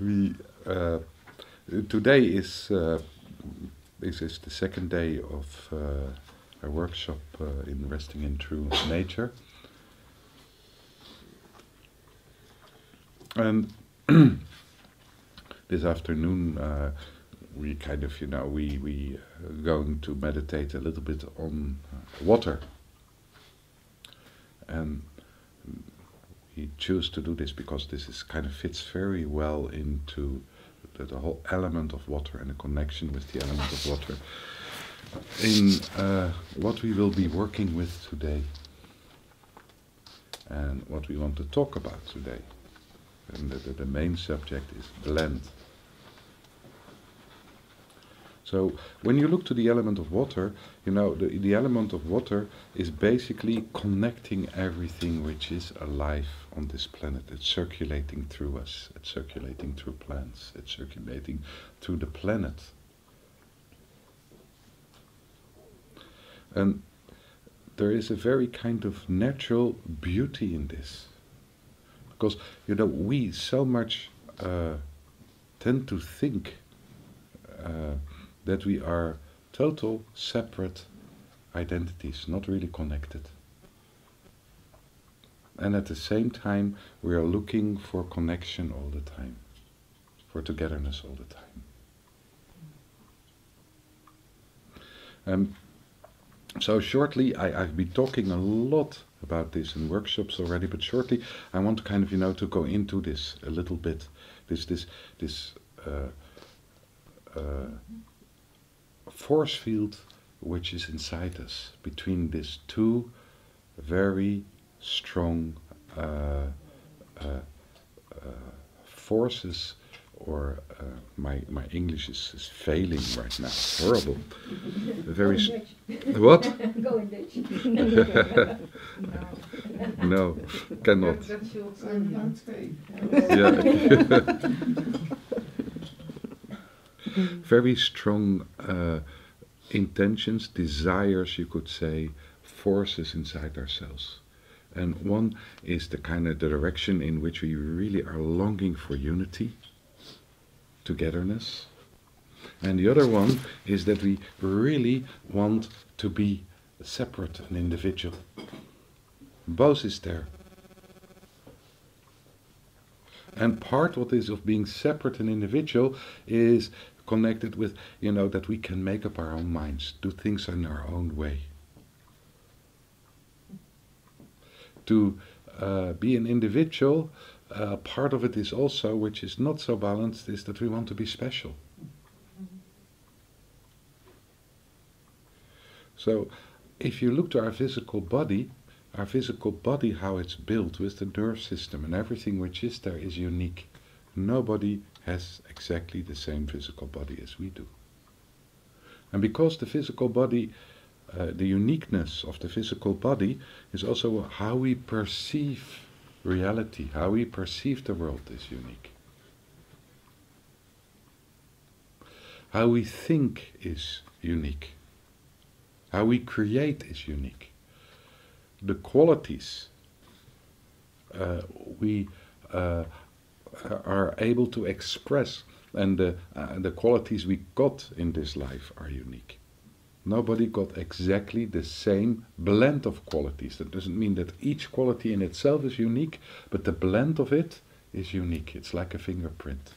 we today is this is the second day of a workshop in resting in true nature, and this afternoon we kind of we going to meditate a little bit on water, and we choose to do this because this is kind of fits very well into the whole element of water and the connection with the element of water in what we will be working with today and what we want to talk about today. And the main subject is blend. So when you look to the element of water, the element of water is basically connecting everything which is alive on this planet. It's circulating through us, it's circulating through plants, it's circulating through the planet. And there is a very kind of natural beauty in this. Because, we so much tend to think that we are total separate identities, not really connected. And at the same time, we are looking for connection all the time, for togetherness all the time. So shortly, I've been talking a lot about this in workshops already, but shortly I want to kind of, to go into this a little bit. This force field which is inside us between these two very strong forces, or my English is failing right now. Horrible. Very what? Go in Dutch. No, cannot. Very strong intentions, desires, you could say, forces inside ourselves. And one is the kind of the direction in which we really are longing for unity, togetherness. And the other one is that we really want to be separate and individual. Both is there. And part what is of being separate and individual is connected with, that we can make up our own minds, do things in our own way. To be an individual, part of it is also, which is not so balanced, is that we want to be special. So, if you look to our physical body, how it's built with the nerve system and everything which is there is unique. Nobody has exactly the same physical body as we do. And because the physical body, the uniqueness of the physical body is also how we perceive reality, how we perceive the world is unique. How we think is unique. How we create is unique. The qualities we are able to express, and the qualities we got in this life are unique. Nobody got exactly the same blend of qualities. That doesn't mean that each quality in itself is unique, but the blend of it is unique. It's like a fingerprint.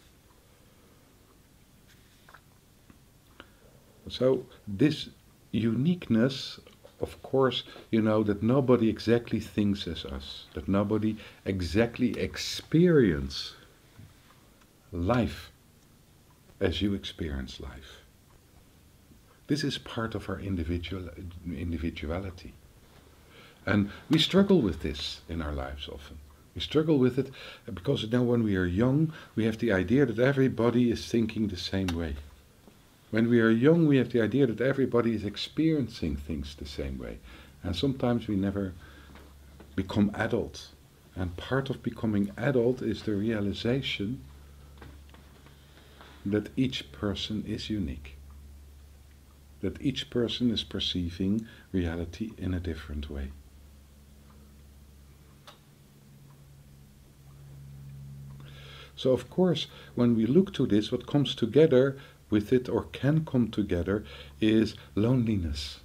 So this uniqueness, of course, that nobody exactly thinks as us, that nobody exactly experience life as you experience life. This is part of our individuality. And we struggle with this in our lives often. We struggle with it because now when we are young, we have the idea that everybody is thinking the same way. When we are young, we have the idea that everybody is experiencing things the same way. And sometimes we never become adult. And part of becoming adult is the realization that each person is unique. That each person is perceiving reality in a different way. So of course, when we look to this, what comes together with it, or can come together, is loneliness.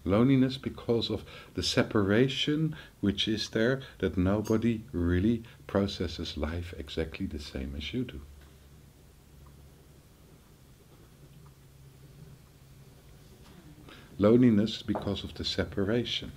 Loneliness because of the separation which is there, that nobody really processes life exactly the same as you do. Loneliness because of the separation.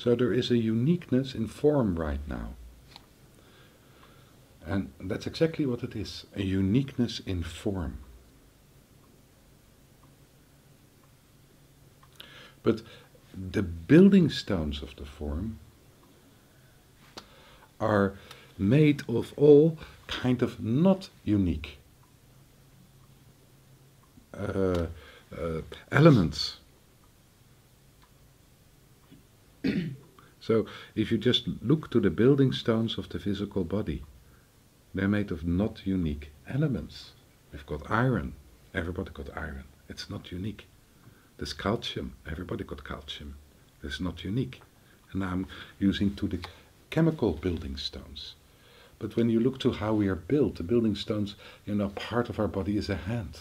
So there is a uniqueness in form right now. And that's exactly what it is, a uniqueness in form. But the building stones of the form are made of all kind of not unique elements. So if you just look to the building stones of the physical body, they're made of not unique elements. We've got iron, everybody got iron, it's not unique. There's calcium, everybody got calcium, it's not unique. And now I'm using to the chemical building stones. But when you look to how we are built, the building stones, part of our body is a hand.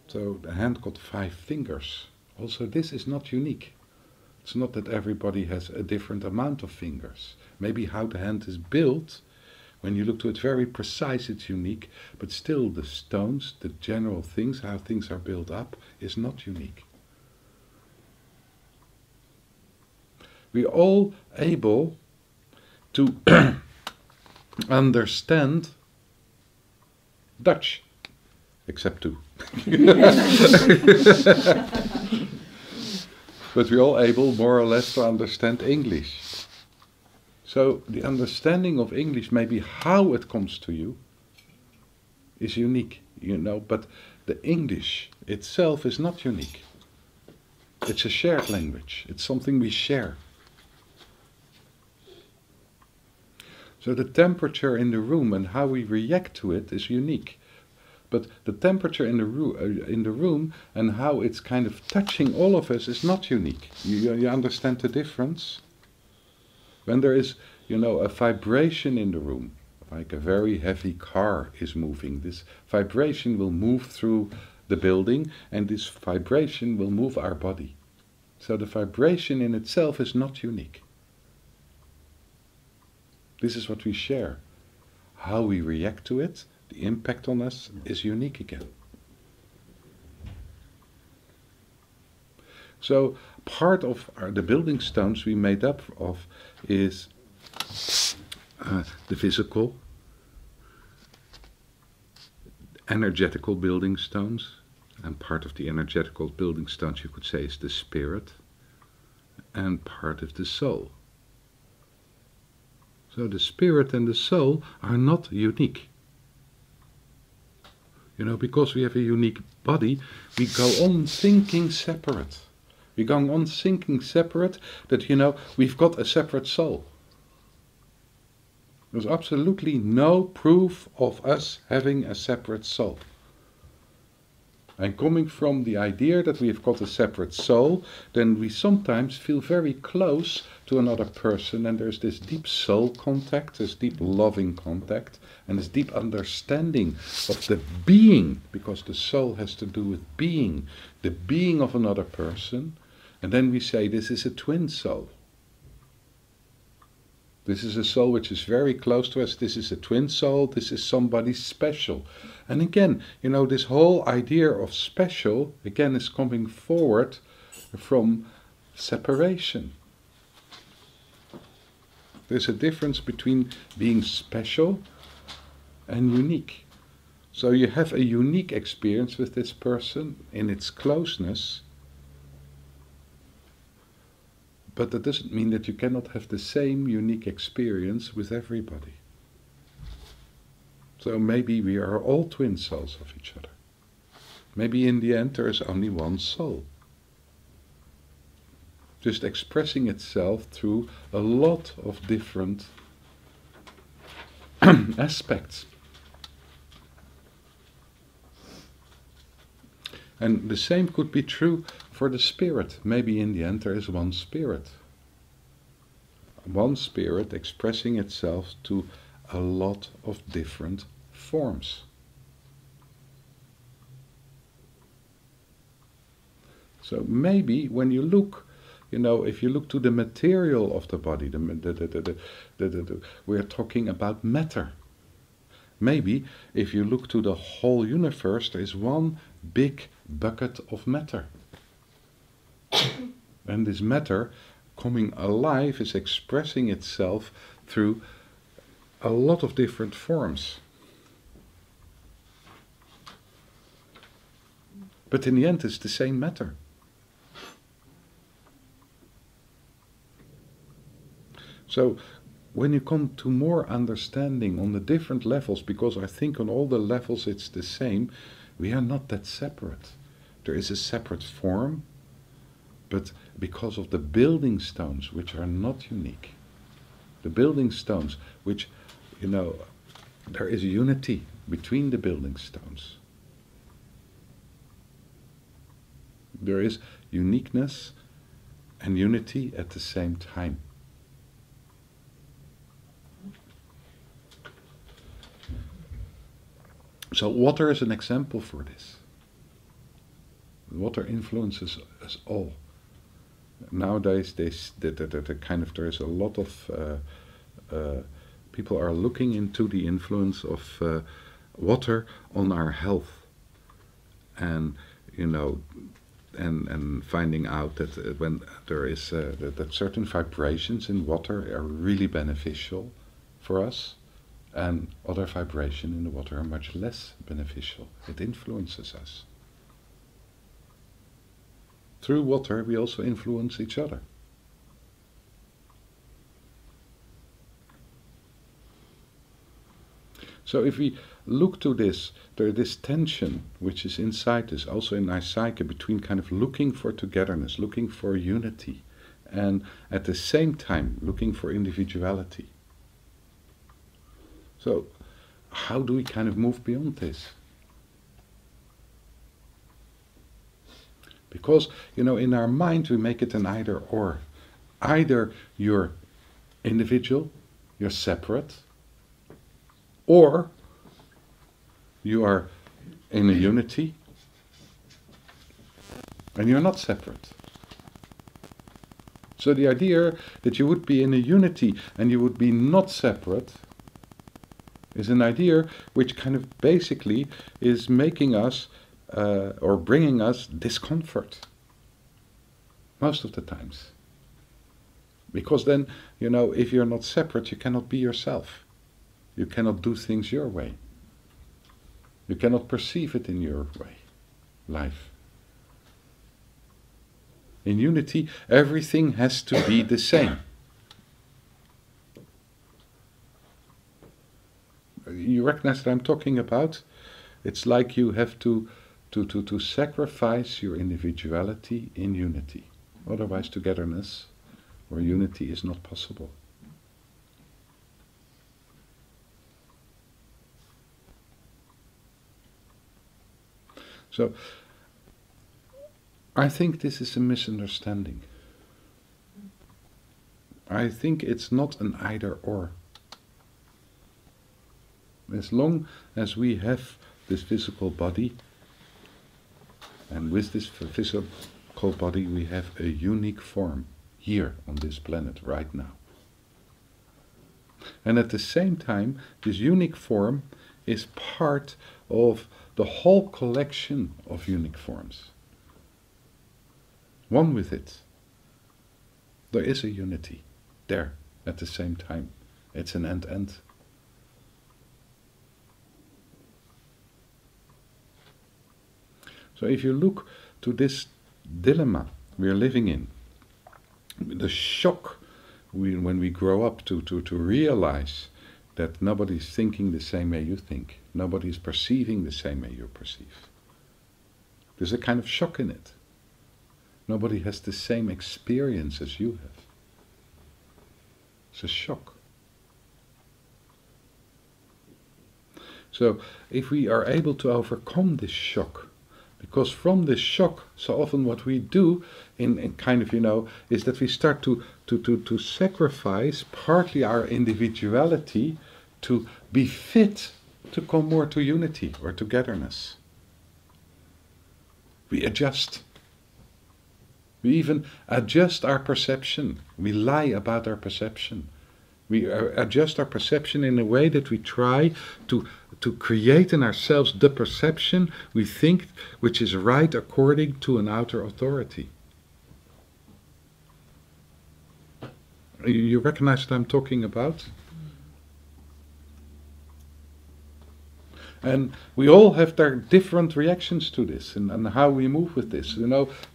So the hand got 5 fingers. Also this is not unique. It's not that everybody has a different amount of fingers. Maybe how the hand is built, when you look to it very precise, it's unique, but still the stones, the general things, how things are built up, is not unique. We're all able to understand Dutch, except 2. But we're all able, more or less, to understand English. So the understanding of English, maybe how it comes to you, is unique, but the English itself is not unique. It's a shared language. It's something we share. So the temperature in the room and how we react to it is unique. But the temperature in the room and how it's kind of touching all of us is not unique. You understand the difference? When there is, a vibration in the room, like a very heavy car is moving, this vibration will move through the building, and this vibration will move our body. So the vibration in itself is not unique. This is what we share. How we react to it, the impact on us, is unique again. So part of the building stones we made up of is the physical, energetical building stones, and part of the energetical building stones, you could say, is the spirit, and part of the soul. So the spirit and the soul are not unique. Because we have a unique body, we go on thinking separate. We go on thinking separate that, we've got a separate soul. There's absolutely no proof of us having a separate soul. And coming from the idea that we've got a separate soul, then we sometimes feel very close to another person, and there's this deep soul contact, this deep loving contact, and this deep understanding of the being, because the soul has to do with being, the being of another person, and then we say this is a twin soul. This is a soul which is very close to us, this is a twin soul, this is somebody special. And again, this whole idea of special, again, is coming forward from separation. There's a difference between being special and unique. So you have a unique experience with this person in its closeness, but that doesn't mean that you cannot have the same unique experience with everybody. So maybe we are all twin souls of each other. Maybe in the end there is only one soul, just expressing itself through a lot of different aspects. And the same could be true for the spirit. Maybe in the end there is one spirit. One spirit expressing itself to a lot of different forms. So maybe when you look, if you look to the material of the body, we are talking about matter. Maybe if you look to the whole universe, there is one big bucket of matter. And this matter coming alive is expressing itself through a lot of different forms. But in the end it's the same matter. So when you come to more understanding on the different levels, because I think on all the levels it's the same, we are not that separate. There is a separate form, but because of the building stones, which are not unique, the building stones, which, there is unity between the building stones. There is uniqueness and unity at the same time. So water is an example for this. Water influences us all. Nowadays, there is a lot of people are looking into the influence of water on our health, and and finding out that when there is that certain vibrations in water are really beneficial for us, and other vibrations in the water are much less beneficial. It influences us. Through water we also influence each other. So if we look to this, there is this tension which is inside us, also in our psyche, between kind of looking for togetherness, looking for unity, and at the same time looking for individuality. So how do we kind of move beyond this? Because, in our mind we make it an either or. Either you're individual, you're separate, or you are in a unity and you're not separate. So the idea that you would be in a unity and you would be not separate is an idea which kind of basically is making us or bringing us discomfort most of the times. Because then, if you're not separate, you cannot be yourself. You cannot do things your way. You cannot perceive it in your way, life. In unity, everything has to be the same. You recognize what I'm talking about? It's like you have to sacrifice your individuality in unity. Otherwise, togetherness or unity is not possible. So, I think this is a misunderstanding. I think it's not an either or. As long as we have this physical body, and with this physical body we have a unique form here on this planet right now. And at the same time, this unique form is part of the whole collection of unique forms. One with it. There is a unity there at the same time. It's an end-end. So if you look to this dilemma we are living in, the shock when we grow up to realize that nobody's thinking the same way you think, nobody's perceiving the same way you perceive. There's a kind of shock in it. Nobody has the same experience as you have. It's a shock. So if we are able to overcome this shock, because from this shock, so often what we do in kind of, is that we start to sacrifice partly our individuality to be fit to come more to unity or togetherness. We adjust. We even adjust our perception. We lie about our perception. We adjust our perception in a way that we try to create in ourselves the perception we think which is right according to an outer authority. You recognize what I'm talking about? And we all have their different reactions to this and how we move with this.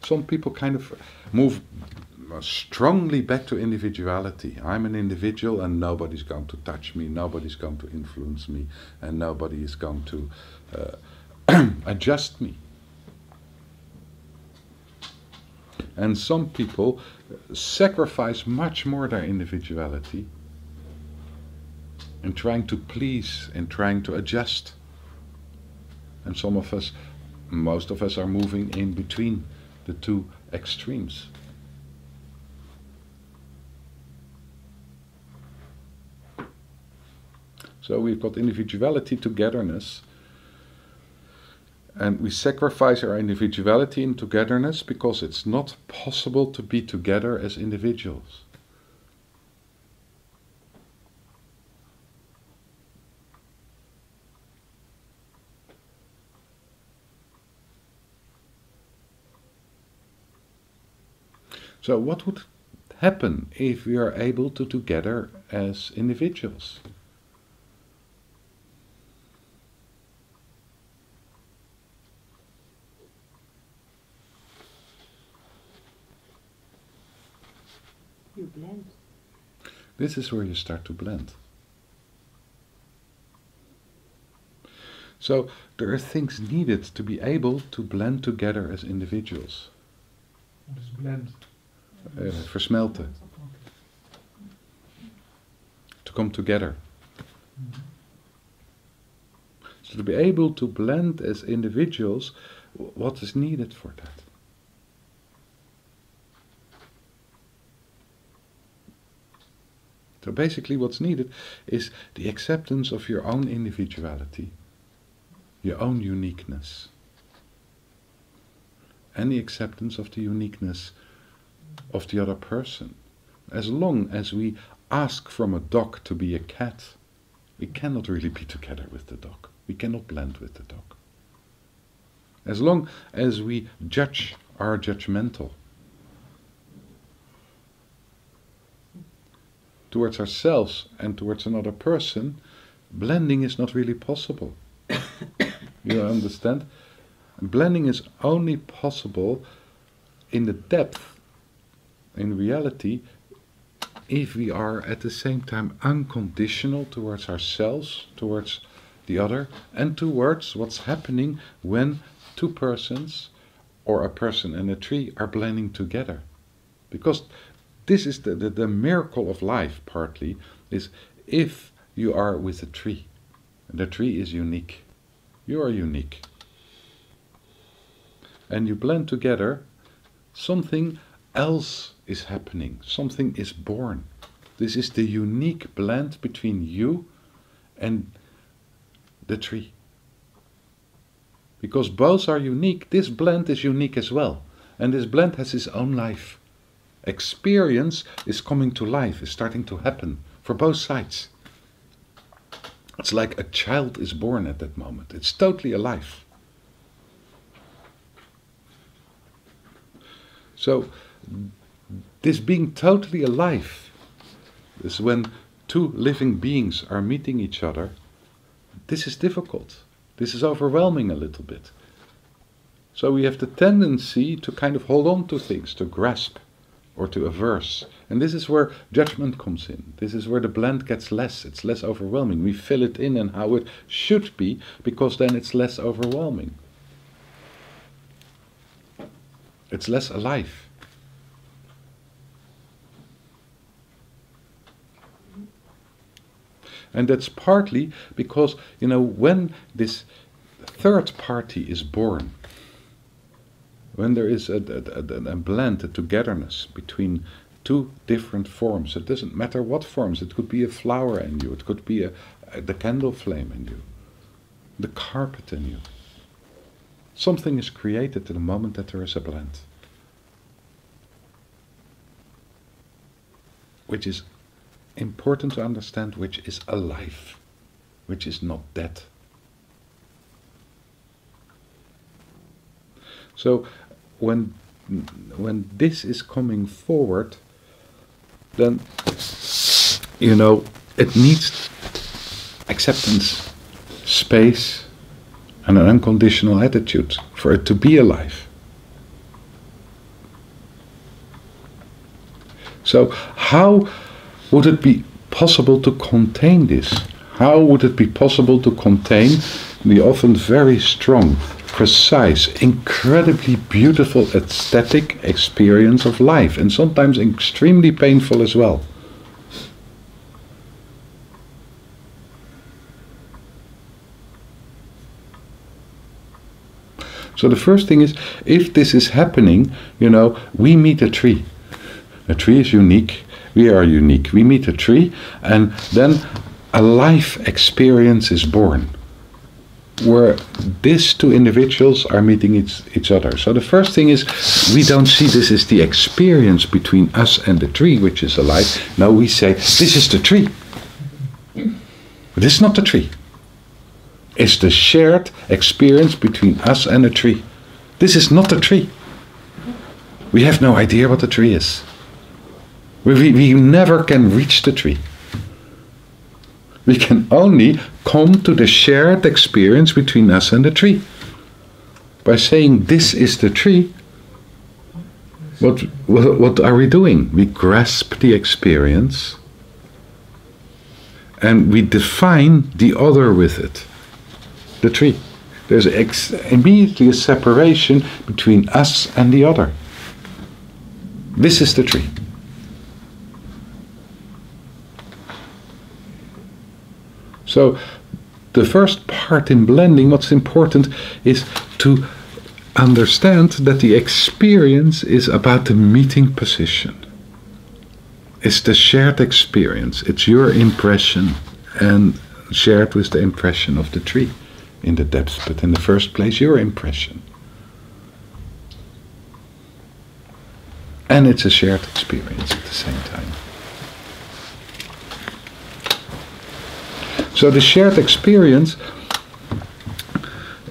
Some people kind of move strongly back to individuality. I'm an individual and nobody's going to touch me, nobody's going to influence me, and nobody is going to adjust me. And some people sacrifice much more their individuality in trying to please, in trying to adjust. And some of us, most of us, are moving in between the two extremes. So we've got individuality, togetherness, and we sacrifice our individuality in togetherness because it's not possible to be together as individuals. So what would happen if we are able to together as individuals? You blend. This is where you start to blend. So there are things needed to be able to blend together as individuals. What is blend? Versmelten. To come together. So to be able to blend as individuals, what is needed for that? So basically what's needed is the acceptance of your own individuality, your own uniqueness, and the acceptance of the uniqueness of the other person. As long as we ask from a dog to be a cat, we cannot really be together with the dog. We cannot blend with the dog. As long as we are judgmental towards ourselves and towards another person, blending is not really possible. You understand? Blending is only possible in the depth, in reality, if we are at the same time unconditional towards ourselves, towards the other, and towards what's happening when two persons, or a person and a tree, are blending together. Because this is the miracle of life, partly, is if you are with a tree, and the tree is unique, you are unique, and you blend together, something else is happening, something is born. This is the unique blend between you and the tree. Because both are unique, this blend is unique as well, and this blend has its own life. Experience is coming to life, is starting to happen for both sides. It's like a child is born at that moment. It's totally alive. So, this being totally alive is when two living beings are meeting each other. This is difficult. This is overwhelming a little bit. So we have the tendency to kind of hold on to things, to grasp or to averse. And this is where judgment comes in. This is where the blend gets less. It's less overwhelming. We fill it in and how it should be, because then it's less overwhelming. It's less alive. And that's partly because, when this third party is born, when there is a blend, a togetherness between two different forms, it doesn't matter what forms, it could be a flower in you, it could be the candle flame in you, the carpet in you. Something is created in the moment that there is a blend, which is important to understand, which is alive, which is not dead. So when this is coming forward, then it needs acceptance, space, and an unconditional attitude for it to be alive. So how would it be possible to contain this? How would it be possible to contain the often very strong, precise, incredibly beautiful aesthetic experience of life, and sometimes extremely painful as well? So the first thing is, if this is happening, we meet a tree. A tree is unique. We are unique. We meet a tree, and then a life experience is born, where these two individuals are meeting each other. So the first thing is, we don't see this as the experience between us and the tree, which is alive. No, we say, this is the tree. But this is not the tree. It's the shared experience between us and a tree. This is not a tree. We have no idea what a tree is. We never can reach the tree. We can only come to the shared experience between us and the tree. By saying this is the tree, what are we doing? We grasp the experience and we define the other with it. The tree. There's immediately a separation between us and the other. This is the tree. So the first part in blending, what's important is to understand that the experience is about the meeting position. It's the shared experience. It's your impression and shared with the impression of the tree in the depths, but in the first place your impression. And it's a shared experience at the same time. So the shared experience,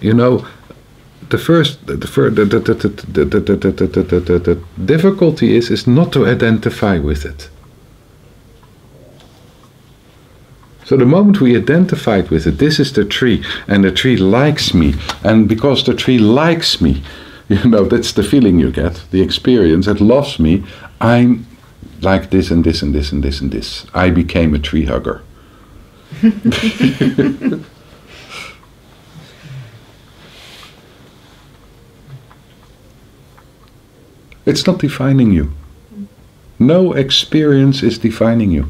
the difficulty is not to identify with it. So the moment we identified with it, this is the tree, and the tree likes me, and because the tree likes me, that's the feeling you get, the experience, it loves me, I'm like this and this and this and this and this. I became a tree hugger. It's not defining you. No experience is defining you.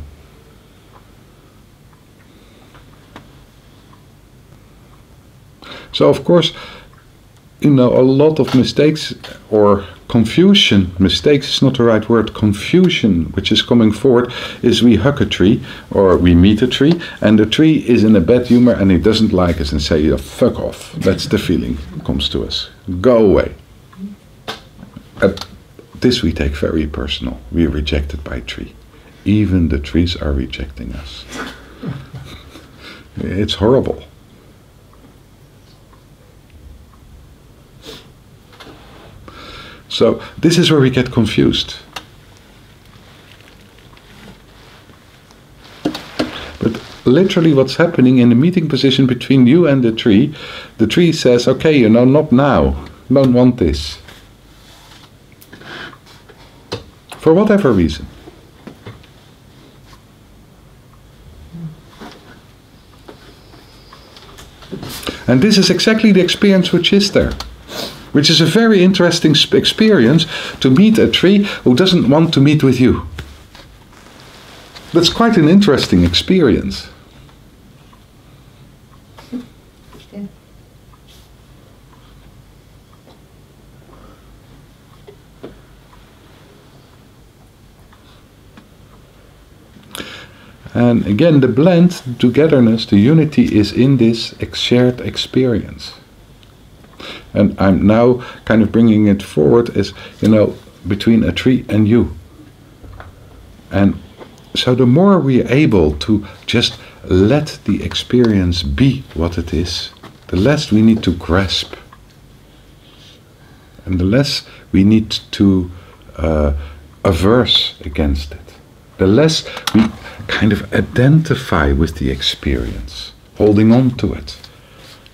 So of course, a lot of mistakes or confusion, mistakes is not the right word, confusion which is coming forward is we hug a tree or we meet a tree and the tree is in a bad humor and he doesn't like us and say, fuck off. That's the feeling comes to us. Go away. This we take very personal. We are rejected by a tree. Even the trees are rejecting us. It's horrible. So this is where we get confused. But literally what's happening in the meeting position between you and the tree says, okay, not now. Don't want this. For whatever reason. And this is exactly the experience which is there. Which is a very interesting experience to meet a tree who doesn't want to meet with you. That's quite an interesting experience. And again, the blend, the togetherness, the unity is in this shared experience. And I'm now kind of bringing it forward as, between a tree and you. And so the more we are able to just let the experience be what it is, the less we need to grasp. And the less we need to averse against it. The less we kind of identify with the experience, holding on to it.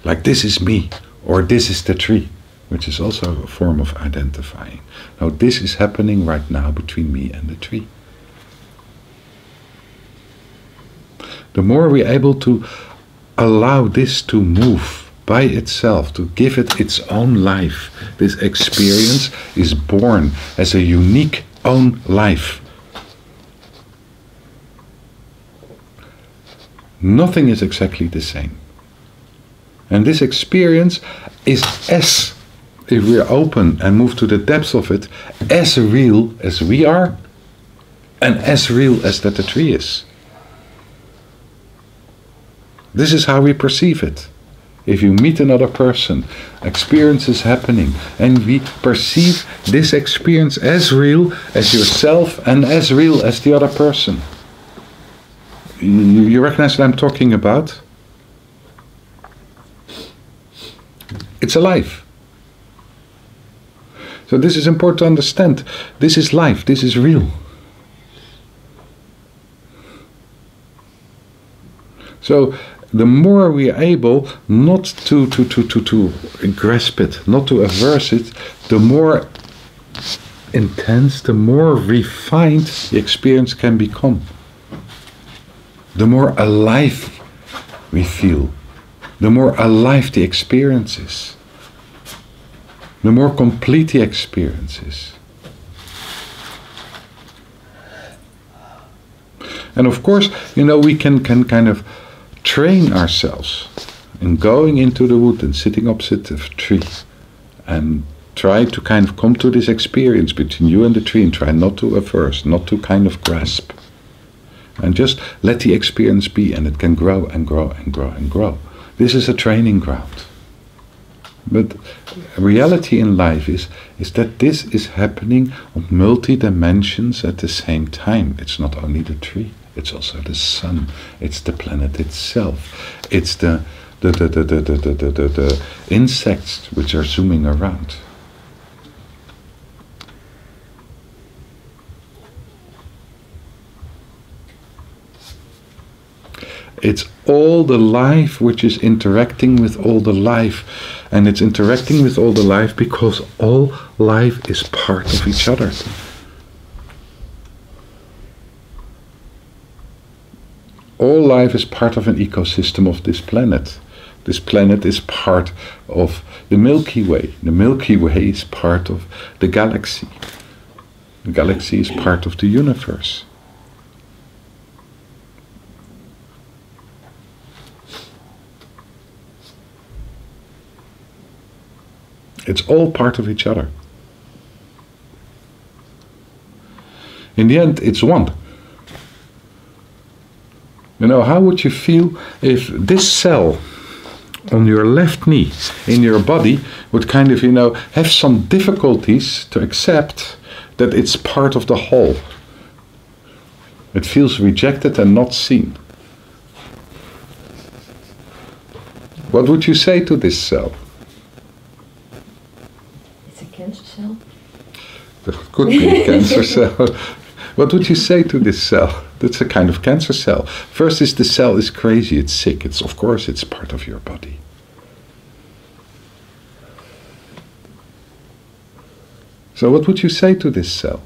Like this is me, or this is the tree, which is also a form of identifying. Now this is happening right now between me and the tree. The more we're able to allow this to move by itself, to give it its own life, this experience is born as a unique own life. Nothing is exactly the same. And this experience is as, if we're open and move to the depths of it, as real as we are, and as real as that the tree is. This is how we perceive it. If you meet another person, experience is happening, and we perceive this experience as real as yourself and as real as the other person. You recognize what I'm talking about? It's alive. So this is important to understand. This is life, this is real. So the more we are able not to grasp it, not to averse it, the more intense, the more refined the experience can become. The more alive we feel, the more alive the experience is, the more complete the experience is. And of course, we can kind of train ourselves in going into the wood and sitting opposite a tree and try to kind of come to this experience between you and the tree and try not to averse, not to kind of grasp. And just let the experience be, and it can grow and grow and grow and grow. This is a training ground. But reality in life is that this is happening on multi-dimensions at the same time. It's not only the tree, it's also the sun, it's the planet itself, it's the insects which are zooming around. It's all the life which is interacting with all the life. And it's interacting with all the life because all life is part of each other. All life is part of an ecosystem of this planet. This planet is part of the Milky Way. The Milky Way is part of the galaxy. The galaxy is part of the universe. It's all part of each other. In the end, it's one. How would you feel if this cell on your left knee in your body would kind of, have some difficulties to accept that it's part of the whole? It feels rejected and not seen. What would you say to this cell? Cancer cell? That could be a cancer cell. What would you say to this cell? That's a kind of cancer cell. First is the cell is crazy, it's sick. Of course it's part of your body. So what would you say to this cell?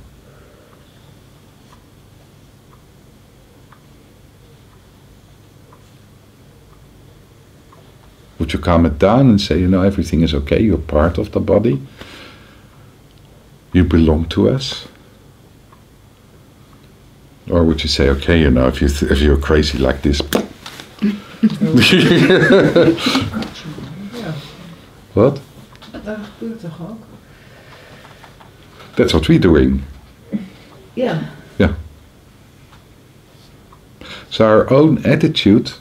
Would you calm it down and say, everything is okay, you're part of the body? You belong to us? Or would you say, okay, if you're crazy like this... What? Dat gebeurt toch ook? That's what we're doing. Ja. Yeah. So our own attitude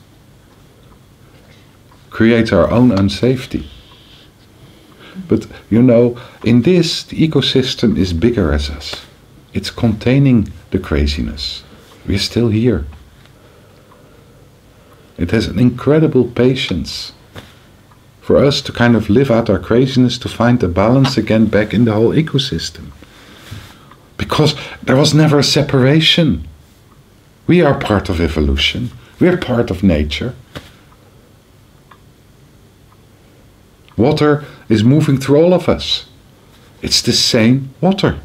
creates our own unsafety. But you know, in this, the ecosystem is bigger as us. It's containing the craziness. We're still here. It has an incredible patience for us to kind of live out our craziness, to find a balance again back in the whole ecosystem. Because there was never a separation. We are part of evolution. We are part of nature. Water is moving through all of us. It's the same water.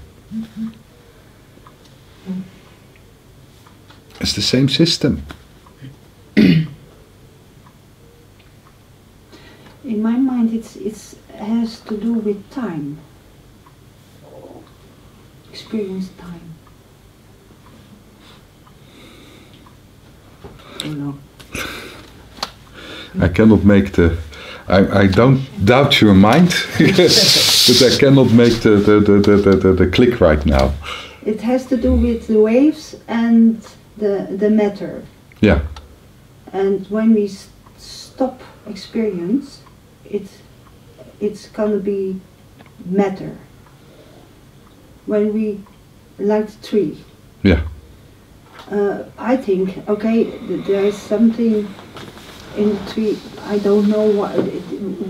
It's the same system. In my mind, it has to do with time. Experience time. Oh no. I cannot make the... I don't doubt your mind, but I cannot make the click right now. It has to do with the waves and the matter. Yeah. And when we stop experience, it's gonna be matter. When we, like the tree. Yeah. I think, okay, there is something in the tree, I don't know what,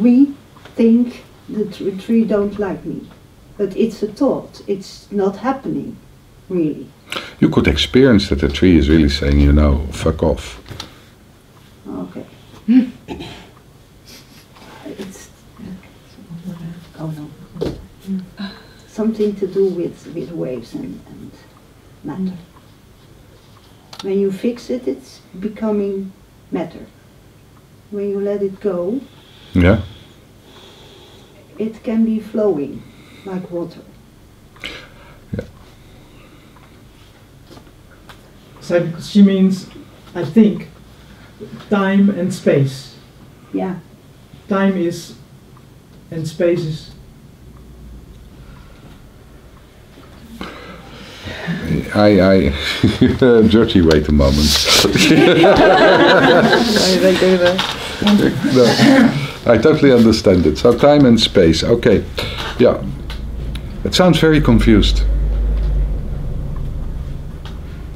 we think the tree don't like me. But it's a thought, it's not happening, really. You could experience that the tree is really saying, you know, fuck off. Okay. It's, oh no. Something to do with waves and matter. When you fix it, it's becoming matter. When you let it go, Yeah. it can be flowing like water. Yeah. So she means, I think, time and space. Yeah. Time is, and space is. Georgie, wait a moment. No, I totally understand it. So time and space, okay. Yeah. It sounds very confused.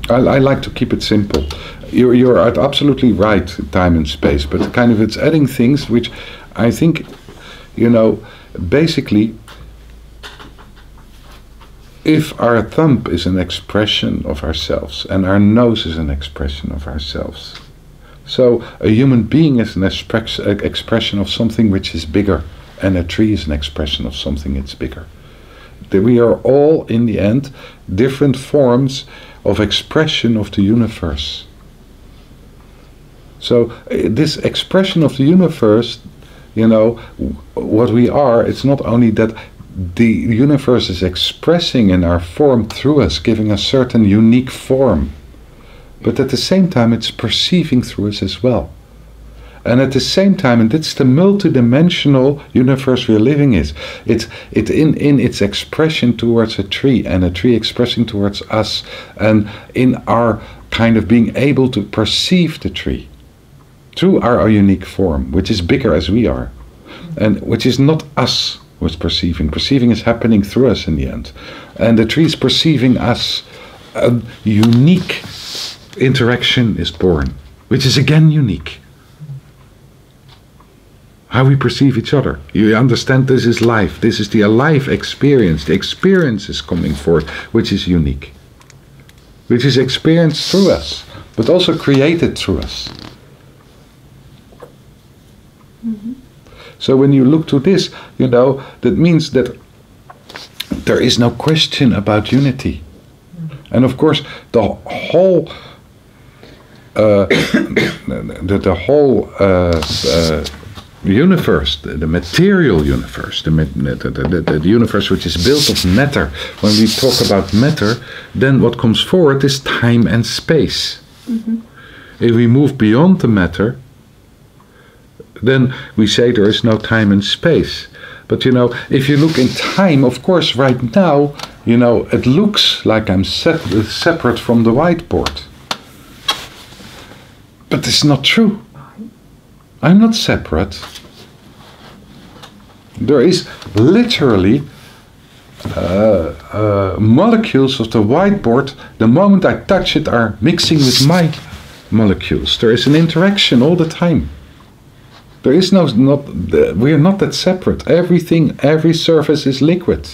I like to keep it simple. You're absolutely right, time and space, but kind of it's adding things which I think, you know, basically, if our thumb is an expression of ourselves and our nose is an expression of ourselves, so a human being is an expression of something which is bigger, and a tree is an expression of something that's bigger. We are all, in the end, different forms of expression of the universe. So this expression of the universe, you know, what we are, it's not only that the universe is expressing in our form through us, giving us certain unique form, but at the same time it's perceiving through us as well. And at the same time, and that's the multidimensional universe we're living in, it's in its expression towards a tree, and a tree expressing towards us, and in our kind of being able to perceive the tree through our unique form, which is bigger as we are, and which is not us who's perceiving. Perceiving is happening through us in the end. And the tree is perceiving us. A unique interaction is born, which is again unique. How we perceive each other. You understand, this is life. This is the alive experience. The experience is coming forth, which is unique. Which is experienced through us, but also created through us. Mm-hmm. So when you look to this, you know, that means that there is no question about unity. And of course, the whole universe, the material universe, the universe which is built of matter. When we talk about matter, then what comes forward is time and space. Mm-hmm. If we move beyond the matter, then we say there is no time and space. But you know, if you look in time, of course, right now, you know, it looks like I'm separate from the whiteboard. But it's not true. I'm not separate. There is literally molecules of the whiteboard, the moment I touch it, are mixing with my molecules. There is an interaction all the time. There is we are not that separate. Everything, every surface is liquid.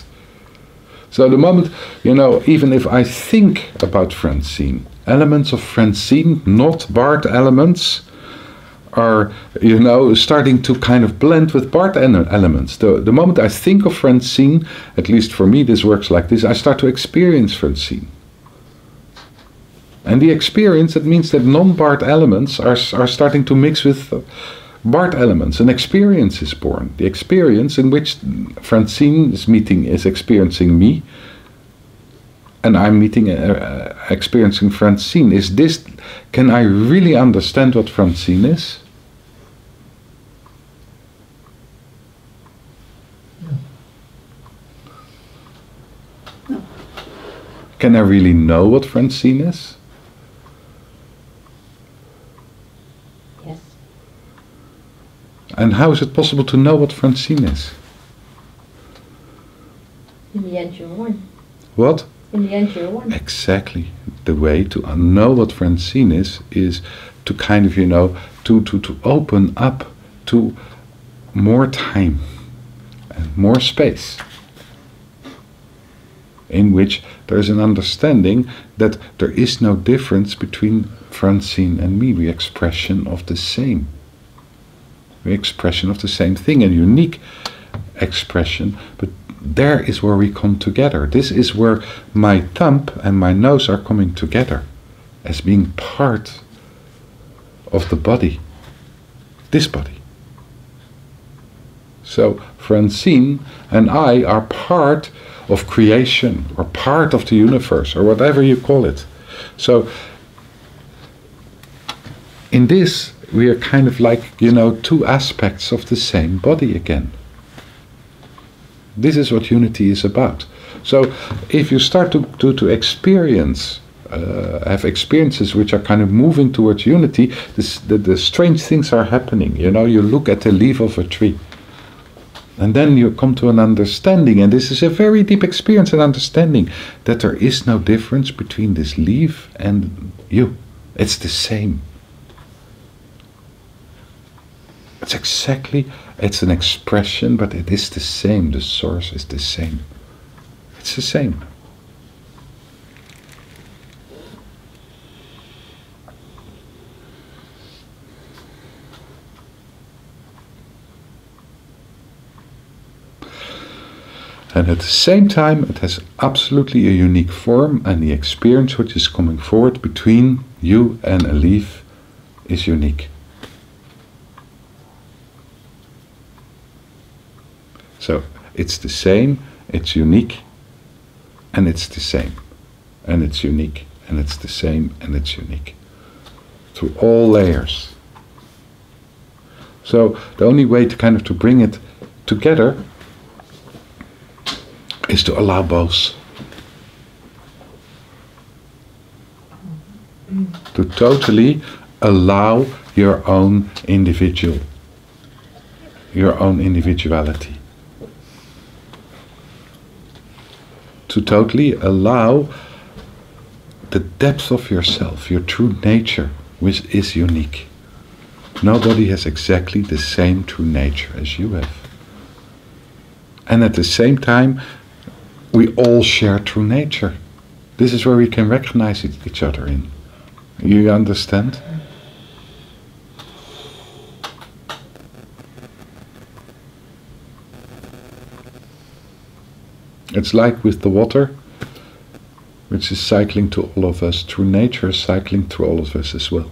So the moment, even if I think about Francine, elements of Francine, not Bart elements, are, starting to kind of blend with Bart elements. The moment I think of Francine, at least for me this works like this, I start to experience Francine. And the experience, that means that non-Bart elements are starting to mix with Bart elements. An experience is born. The experience in which Francine is experiencing me, and I'm experiencing Francine. Can I really understand what Francine is? No. Can I really know what Francine is? Yes. And how is it possible to know what Francine is? In the end, you're one. What? In the end, you're one. Exactly. The way to know what Francine is to kind of, to open up to more time and more space, in which there is an understanding that there is no difference between Francine and me. We're expression of the same. We're expression of the same thing, a unique expression, but there is where we come together. This is where my thumb and my nose are coming together as being part of the body, this body. So Francine and I are part of creation, or part of the universe, or whatever you call it. So in this we are kind of like, two aspects of the same body again. This is what unity is about. So if you start to experience, have experiences which are kind of moving towards unity, the strange things are happening. You look at the leaf of a tree, and then you come to an understanding, and this is a very deep experience and understanding, that there is no difference between this leaf and you. It's the same. It's an expression, but it is the same. The source is the same. It's the same. And at the same time, it has absolutely a unique form, and the experience which is coming forward between you and a leaf is unique. So it's the same, it's unique, and it's the same. And it's unique, and it's the same, and it's unique. Through all layers. So the only way to bring it together is to allow both. To totally allow your own individuality. To totally allow the depth of yourself, your true nature, which is unique. Nobody has exactly the same true nature as you have. And at the same time, we all share true nature. This is where we can recognize each other in. You understand? It's like with the water, which is cycling to all of us. True nature is cycling through all of us as well.